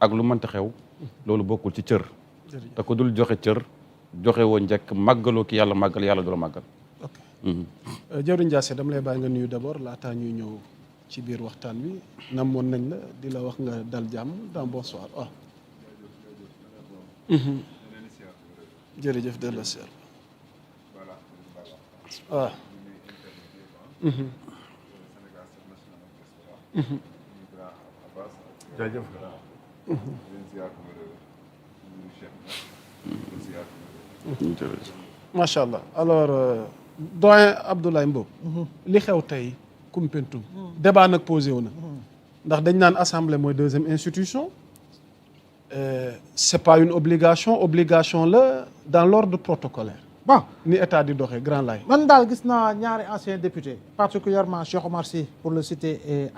ak lu mënta xew loolu bokkul ci cër te ko dul joxe cër joxe woo njëkk màggaloo ki yàlla màggal yàlla du la màggal. ok jawriñ Ndiassé dama lay bàyyi nga nuyu d'abord laataa ñuy ñëw ci biir waxtaan wi namoon nañ la di la wax nga dal jàmm dans bonsoir ah. jërëjëf de la siyaar waaw. jaajëf. macha allah alors doyen Abdoulaye Mboup li xew tey Koumpentoum débat nag posé wu na ndax dañ naan assemblée mooy deuxième institution c'est pas une obligation la dans l'ordre protocolaire bon ni état di doxee Grand Laye. man daal gis naa ñaari anciens députés particulièrement Cheikh Omar Sy pour le citer et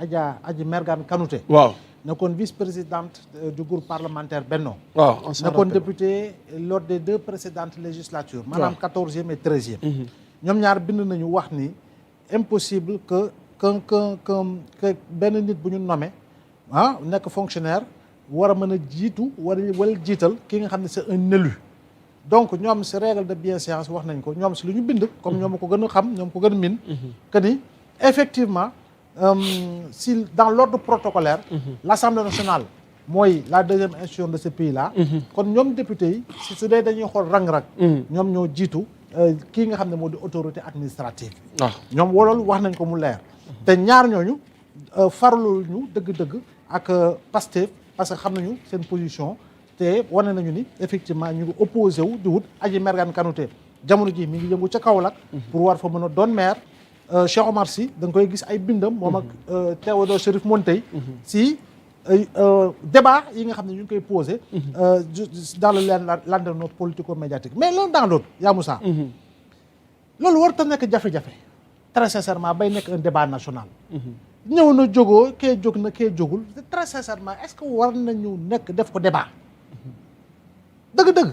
Adji Mergane Kanouté waaw nekkoon vice-présidente du groupe parlementaire Benno waaw on s'en nekkoon rappelle. député lors des 2 précédentes législatures maanaam 14e et 13e ñoom ñaar bind nañu wax ni impossible que benn nit bu ñu nommé nekk fonctionnaire war a mën a jiitu wala jiital ki nga xam ne c'est un élu donc ñoom si règle de bienséance wax nañ ko ñoom si lu ñu bind comme ñoom ko gën a xam ñoom ko gën a min que ni effectivement si dans l'ordre protocolaire l'Assemblée nationale mooy la deuxième institution de ce pays là kon ñoom député yi si su dee dañuy xool rang-rang ñoom ñoo jiitu kii nga xam ne moo di autorité administrative ñoom loolu wax nañ ko mu leer te ñaar ñooñu farlu ñu dëgg-dëgg ak Pastef parce que xam nañu seen position te wane nañu ni effectivement ñu ngi opposé wu di wut Adji Mergane Kanouté jamono ji mi ngi yëngu ca Kaolack pour war fa mën a doon maire Cheikh Omar Sy da nga koy gis ay bindam moom ak Théodore Chérif Monteil si débat yi nga xam ne ñu ngi koy posé dans le landerneau politico-médiatique mais l'un dans l'autre yaa Moussa loolu warut a nekk jafe-jafe très sincèrement bay nekk un débat national ñëw na jógoo kee jóg na kee jógul très sincèrement est-ce que war nañu nekk def ko débat dëgg-dëgg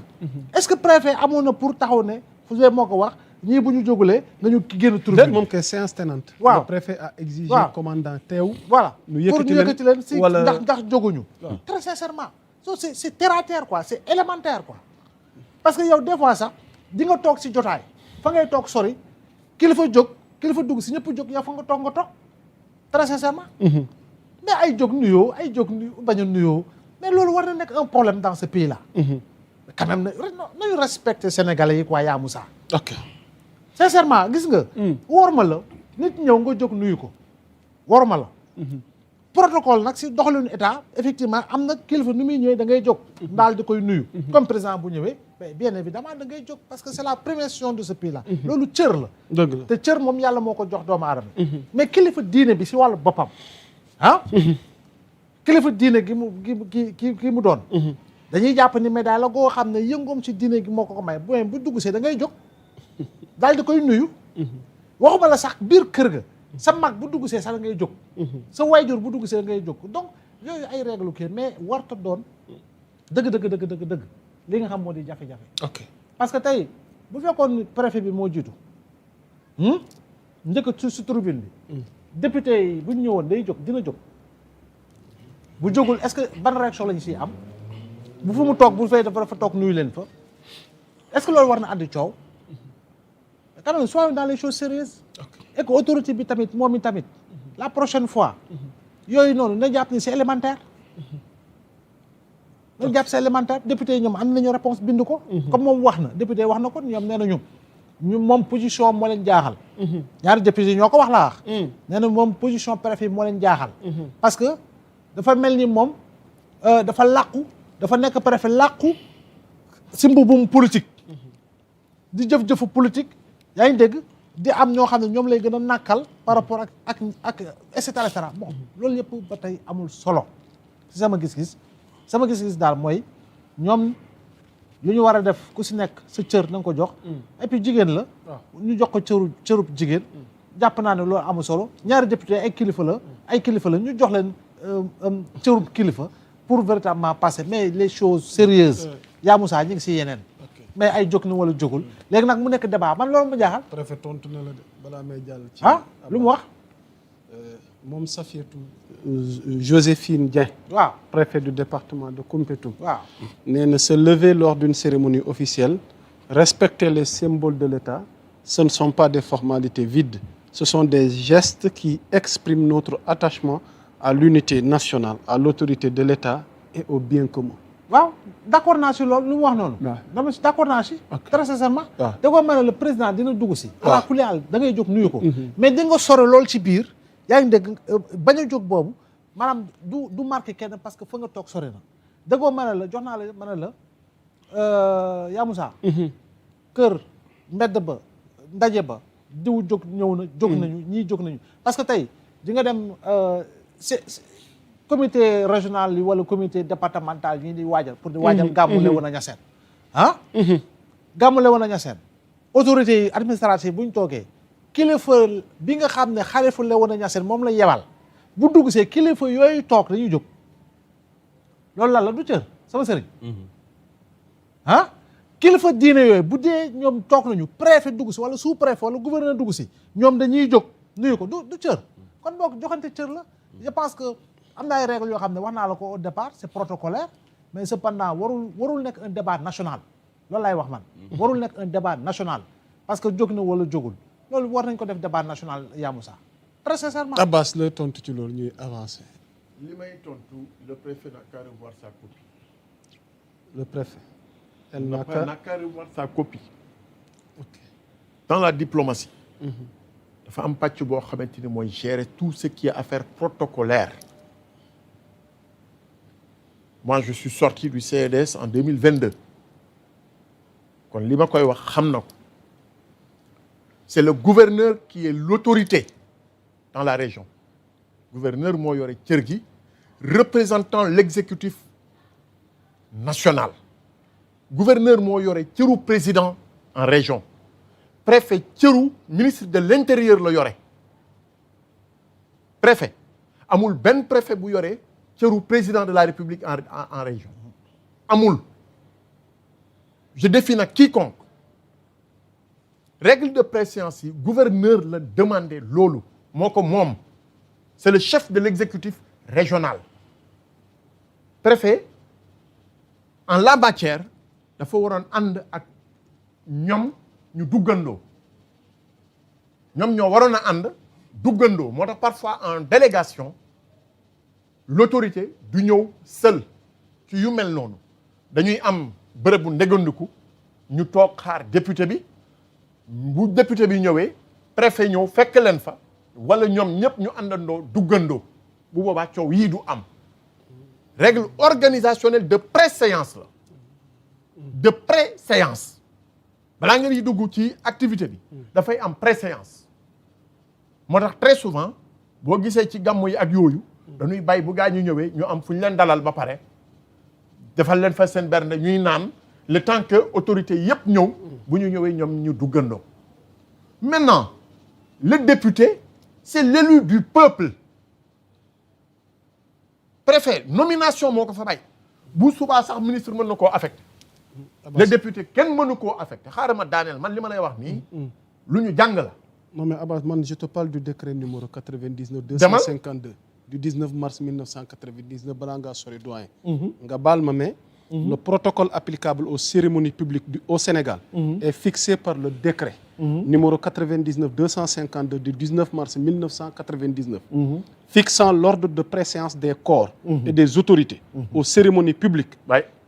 est-ce que préfet amoon na pour taxaw ne fu moo ko wax ñii bu ñu jógulee nañu génn tur déet moom kay séance tenante. waaw le préfet a exigé waaw commandant teew. voilà ñu pour ñu yëkkati leen si wala ndax jóguñu très sincèrement so c'est terre à terre quoi c'est élémentaire quoi parce que yow des fois sax di nga toog si jotaay fa ngay toog sori kilifa jóg kilifa dugg si ñëpp jóg yow fa nga toog très sincèrement mais ay jóg nuyoo bañ a nuyoo mais loolu war na nekk un problème dans ce pays là quand même nañu respecter sénégalais yi quoi yaa Moussa ok sincèrement gis nga worma la nit ñëw nga jóg nuyu ko worma la protocole nag si doxalinu état effectivement am na kilifa nu muy ñëwee da ngay jóg daal di koy nuyu comme président bu ñëwee mais bien évidemment da ngay jóg parce que c'est la première session de ce pays là loolu cër la dëgg la te cër moom yàlla moo ko jox doomu aadama mais kilifa diine bi si wàllu boppam kilifa diine gi mu doon dañuy jàpp ni médaille la goo xam ne yëngoom si diine gi moo ko may bu dugg see da ngay jóg daal di koy nuyu waxuma la sax biir kër ga sa mag bu dugg see sax da ngay jóg sa wayjur bu dugg see da ngay jóg donc yooyu ay règle kii mais warta doon dëgg li nga xam moo di jafe-jafe ok parce que tey bu fekkoon ni préfet bi moo jiitu njëkk su tribune bi député yi bu ñu ñëwoon day jóg dina jóg bu jógul est-ce que ban réaction lañu siy am bu fu mu toog bu fay dafa toog nuyu leen fa est-ce que loolu war na andi coow quand même soyons dans les choses sérieuses et que autorité bi tamit moom i tamit la prochaine fois yooyu noonu na jàpp ni c'est élémentaire na jàpp c'est élémentaire député yi ñoom am nañu réponse bind ko comme moom wax na député wax na ko ñoom nee nañu ñu moom position moo leen jaaxal ñaari député ñoo ko wax laa wax nee na moom position préfet moo leen jaaxal parce que dafa mel ni moom dafa làqu dafa nekk préfet làqu si mbubum politique di jëf-jëfu politique yaa ngi dégg di am ñoo xam ne ñoom lay gën a nàkkal par rapport ak et cetera bon loolu yëpp ba tey amul solo si sama gis-gis daal mooy ñoom lu ñu war a def ku si nekk sa cër na nga ko jox et puis jigéen la ñu jox ko cërub jigéen jàpp naa ne loolu amul solo ñaari député ay kilifa la ñu jox leen cërub kilifa pour véritablement passer mais les choses sérieuses yaa Moussa ñu ngi si yeneen mais ay jóg ni wala jógul léegi nag mu nekk débat man loolu ma jaaxal préfet tontu na la de balaa may jàll ci lu mu wax moom Safiatou Joséphine Dieng, waaw préfet du département de Koumpentoum, waaw nee na se lever lors d'une cérémonie officielle, respecter les symboles de l'État, ce ne sont pas des formalités vides, ce sont des gestes qui expriment notre attachement à l'unité nationale, à l'autorité de l'État et au bien commun. waaw d'accord naa si loolu lu mu wax noonu. waaw dama si d'accord naa si. très sincèrement. waaw da koo mel ne le président dina dugg si. waaw ala kulli haal da ngay jóg nuyu ko. mais di nga sore lool ci biir. yaa ngi dégg bañ a jóg boobu maanaam du marqué kenn parce que fa nga toog sore na. da koo mel ne la jox naa la mën la yaa Moussa. kër mbedd ba ndaje ba diw jóg ñëw na. jóg nañu ñii jóg nañu parce que tey di nga dem comité régional yi wala comité départemental yi di waajal pour di waajal gàmmu Léona Niassène ah gàmmu Léona Niassène autorités yi administratives bu ñu toogee kilifa bi nga xam ne xalifu Léona Niassène moom la yebal bu dugg see kilifa yooyu toog dañuy jóg loolu lan la du cër sama sëriñ ah kilifa diine yooyu bu dee ñoom toog nañu préfet dugg si wala sous préfet wala gouverneur dugg si ñoom dañuy jóg nuyu ko du cër kon boog joxante cër la je pense que am na ay règles yoo xam ne wax naa la ko au départ c'est protocolaire mais cependant warul nekk un débat national loolu laay wax man warul nekk un débat national parce que jóg na wala jógul loolu war nañ ko def débat national yaa Moussa très sincèrement. Abbas la tontu ci loolu ñuy avancer. li may tontu le préfet n'a qu'à revoir sa copie. Le préfet. Elle n'a n'a qu'à revoir sa copie. Ok. Dans la diplomatie. dafa am pàcc boo xamante ni mooy gérer tout ce qui est affaire protocolaire. Moi, je suis sorti du CNS en 2022. kon li ma koy wax xam na ko. C'est le gouverneur qui est l'autorité dans la région. Gouverneur moo yore cër gi représentant l'exécutif national. Gouverneur moo yore cëru président en région. Préfet cëru ministre de l'intérieur la yore. Préfet amul benn préfet bu yore cëru président de la République en région. amul. Je défie nag quiconque. Règle de préséance yi gouverneur la demandé loolu moo ko moom. C'est le chef de l'exécutif régional. Préfet en la matière dafa waroon ànd ak ñoom ñu duggandoo ñoom ñoo waroon a ànd duggandoo moo tax parfois en délégation l'autorité du ñëw seul ci yu mel noonu dañuy am bërëb bu ndegandiku ñu toog xaar député bi bu député bi ñëwee préfet ñëw fekk leen fa wala ñoom ñëpp ñu àndandoo duggandoo bu boobaa coow yii du am règle organisationnelle de préséance la de préséance balaa ngeen yi dugg ci activité bi dafay am préséance moo tax très souvent boo gisee ci gàmmu yi ak yooyu dañuy bàyyi bu gaa ñu ñëwee ñu am fu ñu leen dalal ba pare defal leen fa seen bernde ñuy naan le temps que autorité yëpp ñëw bu ñu ñëwee ñoom ñu duggandoo maintenant le député c'est l'élu du peuple préfet nomination moo ko fa bay bu subaa sax ministre mën na koo affecté le député kenn mënu koo affecté xaaral ma daaneel man li ma lay wax nii lu ñu jàng la. Non mais Abbas man je te parle du décret numéro 99 252 du 19 mars 1999 balaa ngaa sori doyen. nga baal ma mais. Le protocole applicable aux cérémonies publiques au Sénégal est fixé par le décret numéro 99 252 du 19 mars 1999 fixant l'ordre de préséance des corps et des autorités aux cérémonies publiques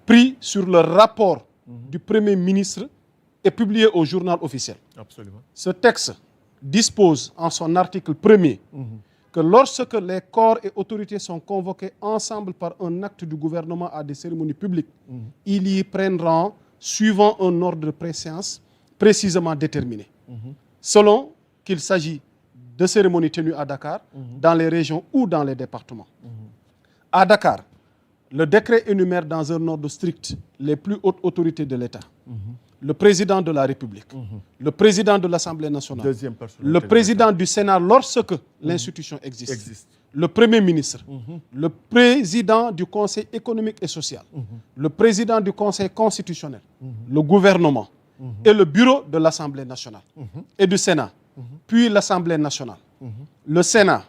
pris sur le rapport du Premier ministre et publié au journal officiel. Absolument. Ce texte dispose en son article 1er que lorsque les corps et autorités sont convoqués ensemble par un acte du gouvernement à des cérémonies publiques, ils y prennent rang suivant un ordre de préséance précisément déterminé. Selon qu'il s'agit de cérémonies tenues à Dakar, dans les régions ou dans les départements. À Dakar, le décret énumère dans un ordre strict les plus hautes autorités de l'État. Le président de la République, le président de l'Assemblée nationale, le président du Sénat lorsque l'institution existe, le Premier ministre, le président du Conseil économique et social, le président du Conseil constitutionnel, le gouvernement et le bureau de l'Assemblée nationale et du Sénat, puis l'Assemblée nationale. Le Sénat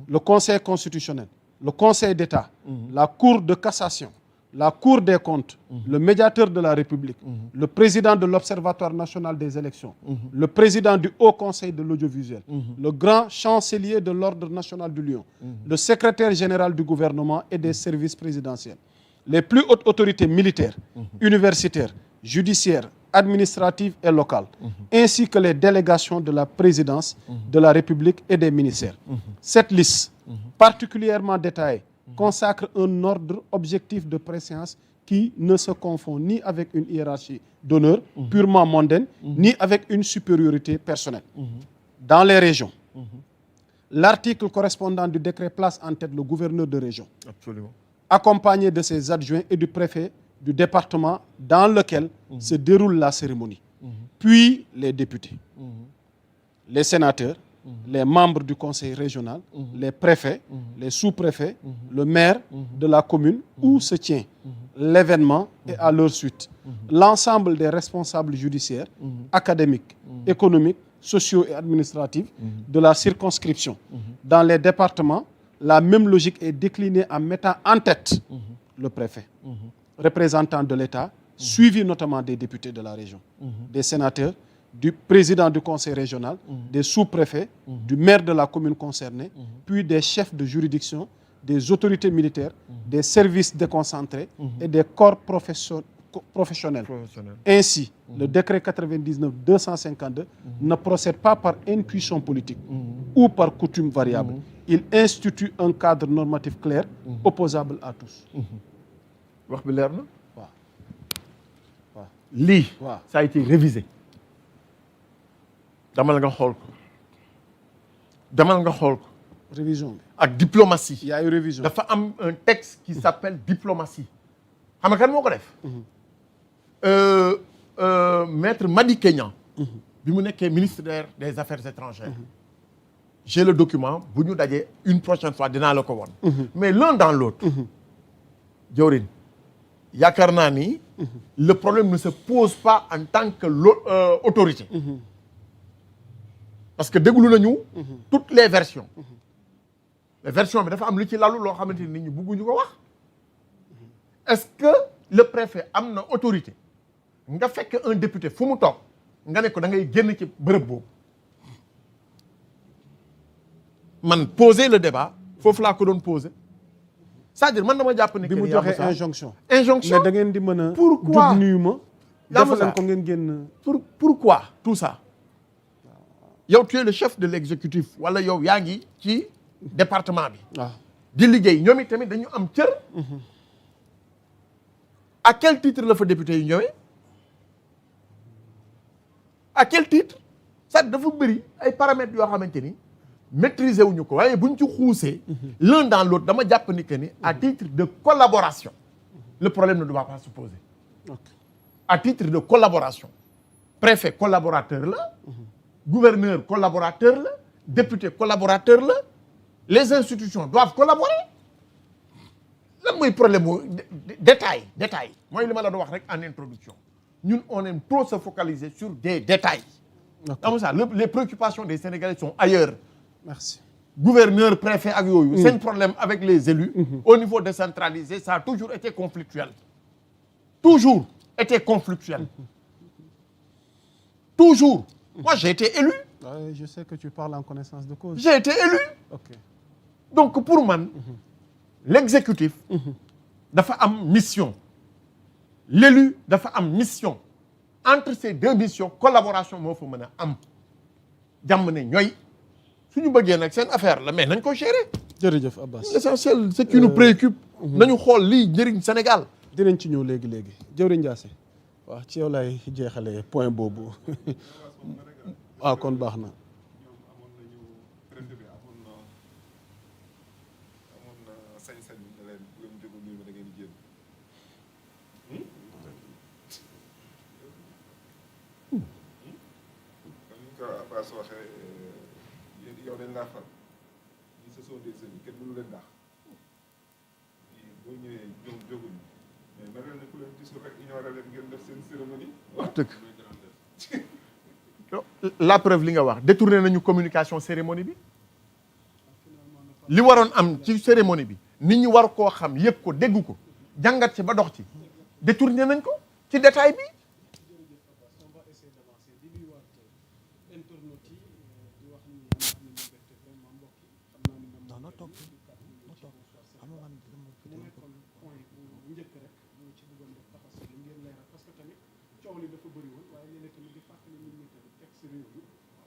le Conseil constitutionnel, le Conseil d'État, la Cour de cassation, la Cour des comptes, le médiateur de la République, le président de l'Observatoire national des élections, le président du Haut Conseil de l'audiovisuel, le grand chancelier de l'Ordre national du Lion, le secrétaire général du gouvernement et des services présidentiels, les plus hautes autorités militaires, universitaires, judiciaires, administratives et locales, ainsi que les délégations de la présidence de la République et des ministères. Cette liste, particulièrement détaillée, consacre un ordre objectif de préséance qui ne se confond ni avec une hiérarchie d'honneur purement mondaine, ni avec une supériorité personnelle. Dans les régions, l'article correspondant du décret place en tête le gouverneur de région, Absolument. accompagné de ses adjoints et du préfet du département dans lequel se déroule la cérémonie, puis les députés, les sénateurs, les membres du conseil régional, les préfets, les sous-préfets, le maire de la commune où se tient l'événement et à leur suite, l'ensemble des responsables judiciaires, académiques, économiques, sociaux et administratifs de la circonscription. Dans les départements, la même logique est déclinée en mettant en tête le préfet, représentant de l'État, suivi notamment des députés de la région, des sénateurs, du président du conseil régional, des sous-préfets, du maire de la commune concernée, puis des chefs de juridiction, des autorités militaires, des services déconcentrés et des corps professionnels. Ainsi, le décret 99-252 ne procède pas par intuition politique ou par coutume variable. Il institue un cadre normatif clair, opposable à tous. wax bi leer na. waaw waaw lii. waaw ça a été révisé. demal nga xool ko. demal nga xool ko. révision bi. ak diplomatie. Il y a eu révision. dafa am un texte qui s'appelle diplomatie. xam nga kan moo ko def. maître Madické Niang. bi mu nekkee ministre des affaires étrangères. j'ai le document bu ñu dajee une prochaine fois dinaa la ko won. mais l'un dans l'autre. jawrin yaakaar naa ni. le problème ne se pose pas en tant que autorité. parce que déglu nañu. toutes les versions. les versions bi dafa am lu ci lalu loo xamante ni nit ñi bëgguñu ko wax. est-ce que le préfet am na autorité nga fekk un député fu mu toog nga ne ko da ngay génn ci bërëb boobu. man poser le débat foofu laa ko doon poser. c'est-à-dire man dama jàpp ni bi mu joxe injonction. injonction mais da ngeen di mën a. pourquoi jóg nuyu ma. Yamoussa dafa leen ko ngeen génn. pourquoi tout ça. yow tu es le chef de l'exécutif wala yow yaa ngi ci département bi. waaw di liggéey ñoom tamit dañu am cër. à quel titre la fa député yi ñëwee. à quel titre. ça dafa bëri ay paramètres yoo xamante ni maîtriser wuñu ko waaye buñ ci xuusee. l'un dans l'autre dama jàpp ni que ni à titre de collaboration. le problème ne doit pas se poser. ok à titre de collaboration. préfet collaborateur la. gouverneur collaborateur la. député collaborateur la. les institutions doivent collaborer. lan mooy problème mu détail mooy li ma la doon wax rek en introduction ñun on aime trop se focaliser sur des détails. comme ça les préoccupations des Sénégalais sont ailleurs. merci. gouverneur préfet ak yooyu. seen problème avec les élus. au niveau décentralisé ça a toujours été conflictuel. toujours été conflictuel. toujours. moi j'ai été élu. Ouais, je sais que tu parles en connaissance de cause. j'ai été élu. ok donc pour man. l'exécutif dafa am mission. l'élu dafa am mission. entre ces deux missions collaboration moo fa mën a am. jàmm ne ñooy suñu bëggee nag seen affaire la mais nañ ko gérer. jërëjëf Abbas. l'essentiel ce qui nous préoccupe. nañu xool lii njëriñ Sénégal. dinañ ci ñëw léegi Jawriñ Ndiassé waaw ci yow lay jeexalee point boobu waaw kon baax na. Abbas waxee yow dañ laa fal ñi ce sont des élus kenn mënu leen daax boo ñëwee ñoom jóguñu mais mel na ku leen gisul rek ignoré leen ngeen def seen cérémonie. wax dëgg la preuve li nga wax détourné nañu communication cérémonie bi. li waroon am ci cérémonie bi nit ñi war koo xam yëg ko dégg ko jàngat ci ba dox ci détourné nañ ko ci détail bi.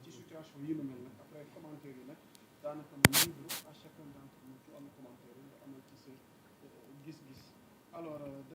ci situation yi nu mel nag après commentaire yi nag daanaka mu libre à chacun d'entre nous ci am commentaire yi nga amal ci sa gis-gis alors